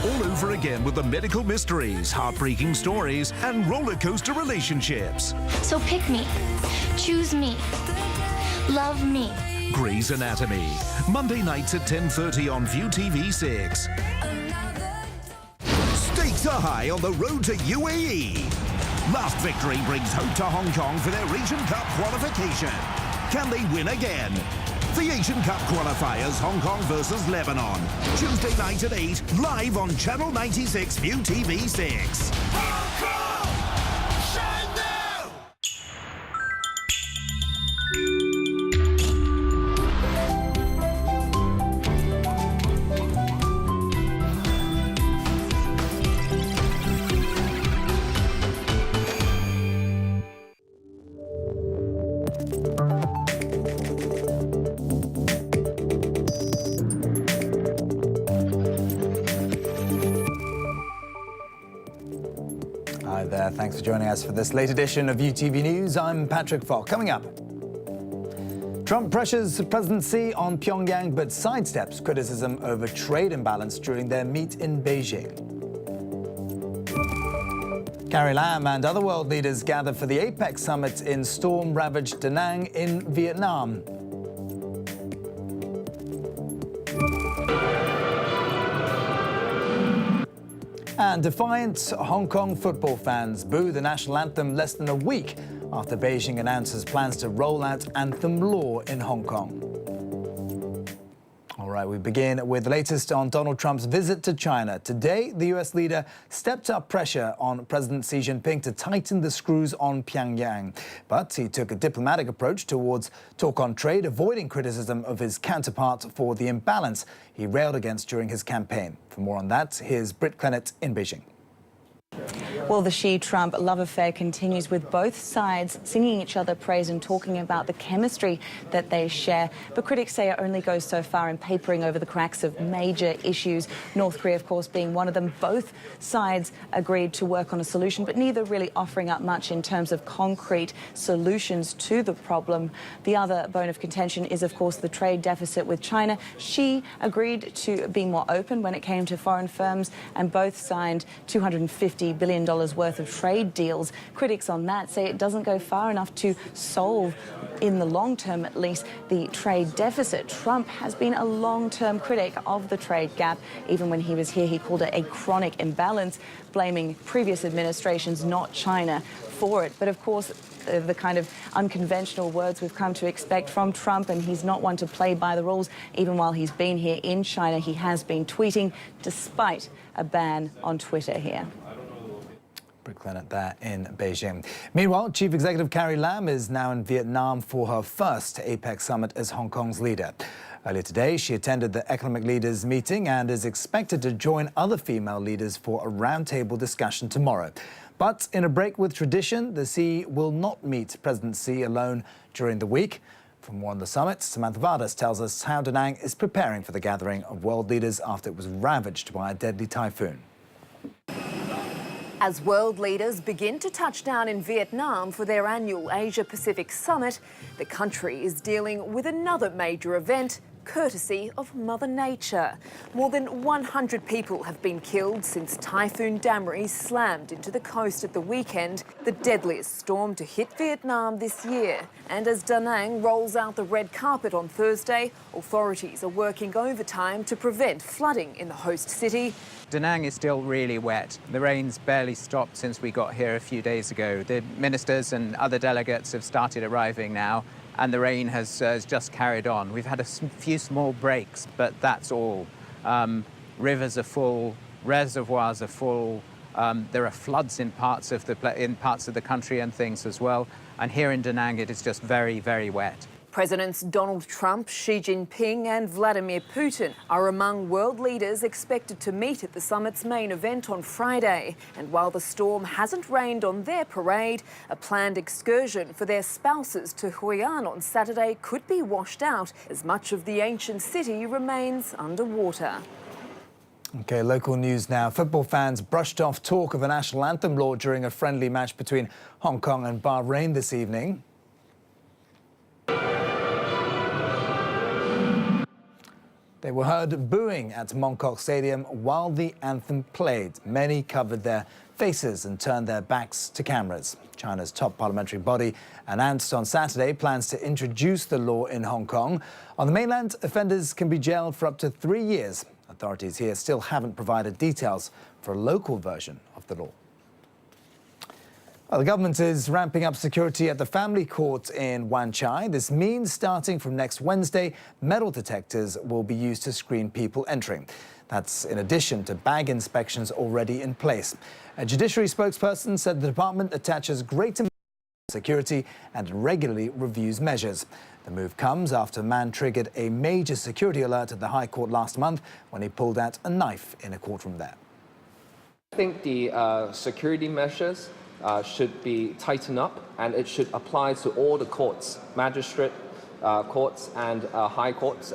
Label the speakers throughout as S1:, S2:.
S1: all over again with the medical mysteries, heartbreaking stories, and roller coaster relationships.
S2: So pick me, choose me, love me.
S1: Grey's Anatomy, Monday nights at 10:30 on ViuTVSix. Stakes are high on the road to UAE. Last victory brings hope to Hong Kong for their Asian Cup qualification. Can they win again? The Asian Cup qualifiers, Hong Kong versus Lebanon. Tuesday night at 8, live on Channel 96 ViuTV6. Hong Kong! Shine now!
S3: Hi there, thanks for joining us for this late edition of ViuTV News. I'm Patrick Falk. Coming up, Trump pressures President Xi on Pyongyang but sidesteps criticism over trade imbalance during their meet in Beijing. Carrie Lam and other world leaders gather for the APEC summit in storm-ravaged Da Nang in Vietnam. And defiant Hong Kong football fans boo the national anthem less than a week after Beijing announces plans to roll out anthem law in Hong Kong. All right, we begin with the latest on Donald Trump's visit to China. Today, the US leader stepped up pressure on President Xi Jinping to tighten the screws on Pyongyang. But he took a diplomatic approach towards talk on trade, avoiding criticism of his counterpart for the imbalance he railed against during his campaign. For more on that, here's Britt Clennett in Beijing.
S4: Well, the Xi-Trump love affair continues with both sides singing each other praise and talking about the chemistry that they share. But critics say it only goes so far in papering over the cracks of major issues. North Korea, of course, being one of them. Both sides agreed to work on a solution, but neither really offering up much in terms of concrete solutions to the problem. The other bone of contention is, of course, the trade deficit with China. Xi agreed to be more open when it came to foreign firms, and both signed $250 billion worth of trade deals. Critics on that say it doesn't go far enough to solve, in the long term at least, the trade deficit. Trump has been a long-term critic of the trade gap. Even when he was here, he called it a chronic imbalance, blaming previous administrations, not China, for it. But of course, the kind of unconventional words we've come to expect from Trump, and he's not one to play by the rules. Even while he's been here in China, he has been tweeting despite a ban on Twitter here.
S3: Britt Clennett there in Beijing. Meanwhile, Chief Executive Carrie Lam is now in Vietnam for her first APEC summit as Hong Kong's leader. Earlier today, she attended the economic leaders meeting and is expected to join other female leaders for a roundtable discussion tomorrow. But in a break with tradition, the Xi will not meet President Xi alone during the week. For more on the summit, Samantha Vardas tells us how Da Nang is preparing for the gathering of world leaders after it was ravaged by a deadly typhoon.
S5: As world leaders begin to touch down in Vietnam for their annual Asia-Pacific summit, the country is dealing with another major event, courtesy of Mother Nature. More than 100 people have been killed since Typhoon Damri slammed into the coast at the weekend, the deadliest storm to hit Vietnam this year. And as Da Nang rolls out the red carpet on Thursday, authorities are working overtime to prevent flooding in the host city.
S6: Da Nang is still really wet. The rain's barely stopped since we got here a few days ago. The ministers and other delegates have started arriving now, and the rain has just carried on. We've had a few small breaks, but that's all. Rivers are full, reservoirs are full. There are floods in parts of the country and things as well. And here in Da Nang, it is just very, very wet.
S5: Presidents Donald Trump, Xi Jinping and Vladimir Putin are among world leaders expected to meet at the summit's main event on Friday. And while the storm hasn't rained on their parade, a planned excursion for their spouses to Hoi An on Saturday could be washed out as much of the ancient city remains underwater.
S3: OK, local news now. Football fans brushed off talk of a national anthem law during a friendly match between Hong Kong and Bahrain this evening. They were heard booing at Mongkok Stadium while the anthem played. Many covered their faces and turned their backs to cameras. China's top parliamentary body announced on Saturday plans to introduce the law in Hong Kong. On the mainland, offenders can be jailed for up to 3 years. Authorities here still haven't provided details for a local version of the law. Well, the government is ramping up security at the family court in Wan Chai. This means starting from next Wednesday, metal detectors will be used to screen people entering. That's in addition to bag inspections already in place. A judiciary spokesperson said the department attaches great importance to security and regularly reviews measures. The move comes after a man triggered a major security alert at the High Court last month when he pulled out a knife in a courtroom there.
S7: I think the security measures should be tightened up, and it should apply to all the courts, magistrate courts and high courts.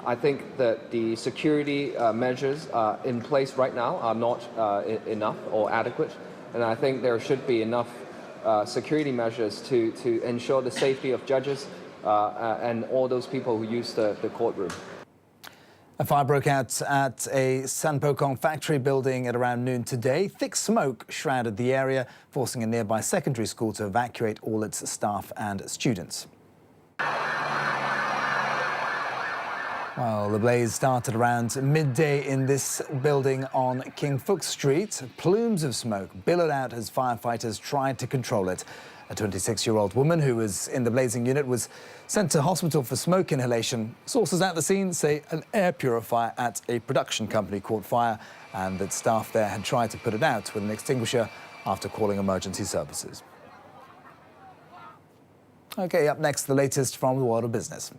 S7: I think that the security measures in place right now are not enough or adequate, and I think there should be enough security measures to ensure the safety of judges and all those people who use the courtroom.
S3: A fire broke out at a Sanpokong factory building at around noon today. Thick smoke shrouded the area, forcing a nearby secondary school to evacuate all its staff and students. Well, the blaze started around midday in this building on King Fuk Street. Plumes of smoke billowed out as firefighters tried to control it. A 26-year-old woman who was in the blazing unit was sent to hospital for smoke inhalation. Sources at the scene say an air purifier at a production company caught fire and that staff there had tried to put it out with an extinguisher after calling emergency services. OK, up next, the latest from the world of business.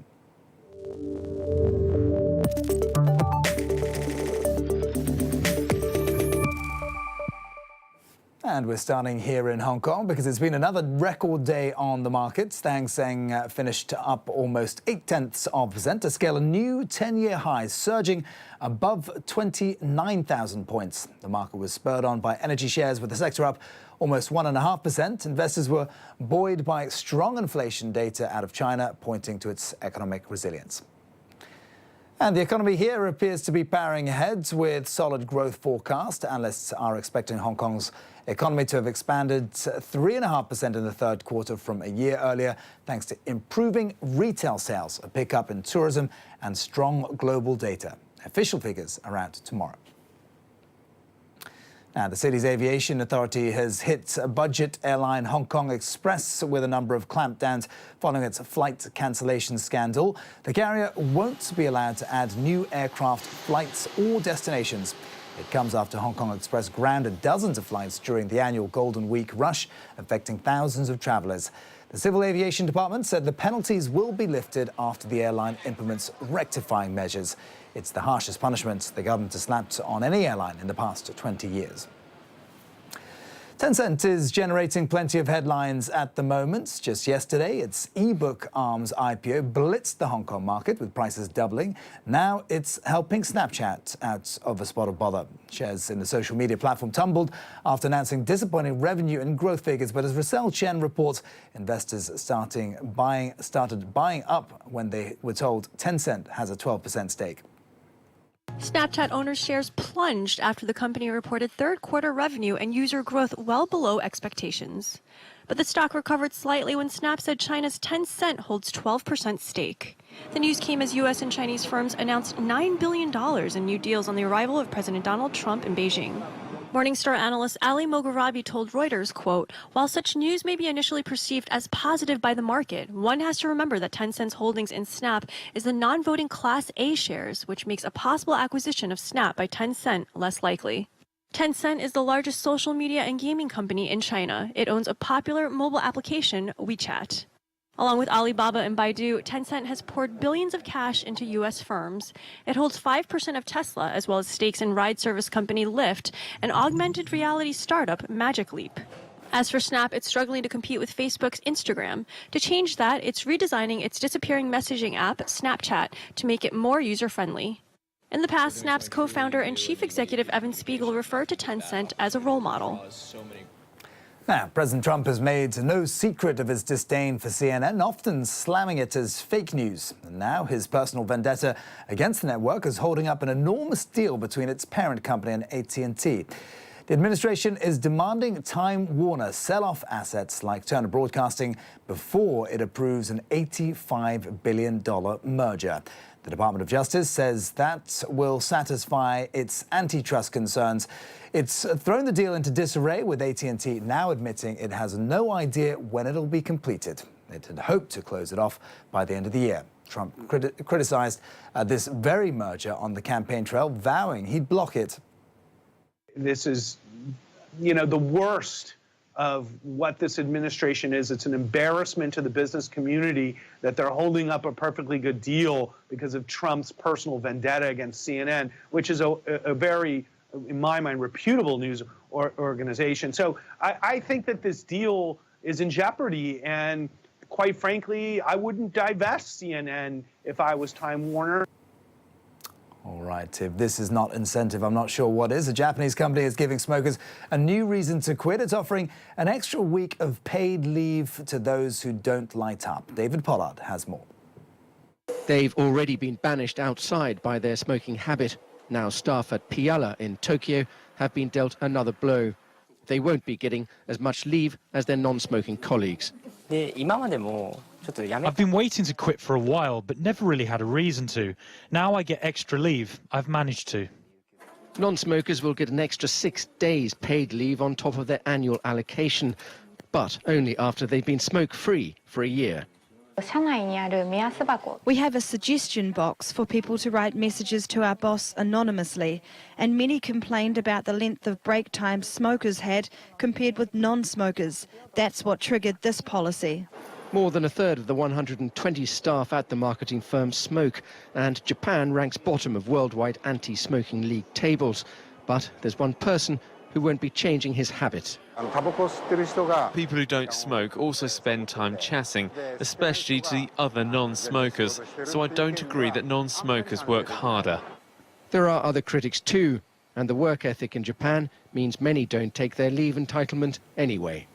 S3: And we're starting here in Hong Kong because it's been another record day on the markets. The Hang Seng finished up almost 0.8% to scale a new 10-year high, surging above 29,000 points. The market was spurred on by energy shares, with the sector up almost 1.5%. Investors were buoyed by strong inflation data out of China, pointing to its economic resilience. And the economy here appears to be powering ahead with solid growth forecast. Analysts are expecting Hong Kong's economy to have expanded 3.5% in the third quarter from a year earlier, thanks to improving retail sales, a pickup in tourism and strong global data. Official figures are out tomorrow. Now, the city's aviation authority has hit budget airline Hong Kong Express with a number of clampdowns following its flight cancellation scandal. The carrier won't be allowed to add new aircraft, flights or destinations. It comes after Hong Kong Express grounded dozens of flights during the annual Golden Week rush, affecting thousands of travellers. The Civil Aviation Department said the penalties will be lifted after the airline implements rectifying measures. It's the harshest punishment the government has slapped on any airline in the past 20 years. Tencent is generating plenty of headlines at the moment. Just yesterday, its e-book arms IPO blitzed the Hong Kong market, with prices doubling. Now it's helping Snapchat out of a spot of bother. Shares in the social media platform tumbled after announcing disappointing revenue and growth figures. But as Russell Chen reports, investors started buying up when they were told Tencent has a 12% stake.
S8: Snapchat owners' shares plunged after the company reported third-quarter revenue and user growth well below expectations. But the stock recovered slightly when Snap said China's Tencent holds 12% stake. The news came as U.S. and Chinese firms announced $9 billion in new deals on the arrival of President Donald Trump in Beijing. Morningstar analyst Ali Mogharabi told Reuters, quote, "While such news may be initially perceived as positive by the market, one has to remember that Tencent's holdings in Snap is the non-voting Class A shares, which makes a possible acquisition of Snap by Tencent less likely." Tencent is the largest social media and gaming company in China. It owns a popular mobile application, WeChat. Along with Alibaba and Baidu, Tencent has poured billions of cash into U.S. firms. It holds 5% of Tesla, as well as stakes in ride service company Lyft and augmented reality startup Magic Leap. As for Snap, it's struggling to compete with Facebook's Instagram. To change that, it's redesigning its disappearing messaging app, Snapchat, to make it more user-friendly. In the past, Snap's co-founder and chief executive Evan Spiegel referred to Tencent as a role model.
S3: Now, President Trump has made no secret of his disdain for CNN, often slamming it as fake news. And now his personal vendetta against the network is holding up an enormous deal between its parent company and AT&T. The administration is demanding Time Warner sell off assets like Turner Broadcasting before it approves an $85 billion merger. The Department of Justice says that will satisfy its antitrust concerns. It's thrown the deal into disarray, with AT&T now admitting it has no idea when it'll be completed. It had hoped to close it off by the end of the year. Trump criticized this very merger on the campaign trail, vowing he'd block it.
S9: This is, the worst of what this administration is. It's an embarrassment to the business community that they're holding up a perfectly good deal because of Trump's personal vendetta against CNN, which is a very, in my mind, reputable news organization. So I think that this deal is in jeopardy, and quite frankly, I wouldn't divest CNN if I was Time Warner.
S3: All right, if this is not incentive, I'm not sure what is. A Japanese company is giving smokers a new reason to quit. It's offering an extra week of paid leave to those who don't light up. David Pollard has more.
S10: They've already been banished outside by their smoking habit. Now staff at Piala in Tokyo have been dealt another blow. They won't be getting as much leave as their non-smoking colleagues.
S11: I've been waiting to quit for a while, but never really had a reason to. Now I get extra leave. I've managed to.
S10: Non-smokers will get an extra 6 days paid leave on top of their annual allocation, but only after they've been smoke-free for a year.
S12: We have a suggestion box for people to write messages to our boss anonymously, and many complained about the length of break time smokers had compared with non-smokers. That's what triggered this policy.
S10: More than a third of the 120 staff at the marketing firm smoke, and Japan ranks bottom of worldwide anti-smoking league tables. But there's one person who won't be changing his habit.
S13: People who don't smoke also spend time chatting, especially to the other non-smokers, so I don't agree that non-smokers work harder.
S10: There are other critics too, and the work ethic in Japan means many don't take their leave entitlement anyway.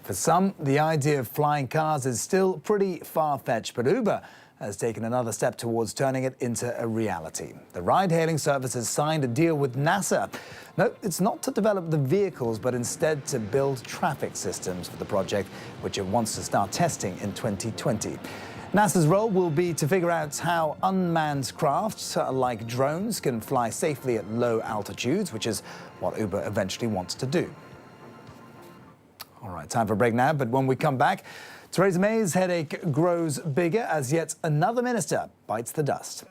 S3: For some, the idea of flying cars is still pretty far-fetched, but Uber has taken another step towards turning it into a reality. The ride-hailing service has signed a deal with NASA. No, it's not to develop the vehicles, but instead to build traffic systems for the project, which it wants to start testing in 2020. NASA's role will be to figure out how unmanned crafts like drones can fly safely at low altitudes, which is what Uber eventually wants to do. All right, time for a break now, but when we come back, Theresa May's headache grows bigger as yet another minister bites the dust.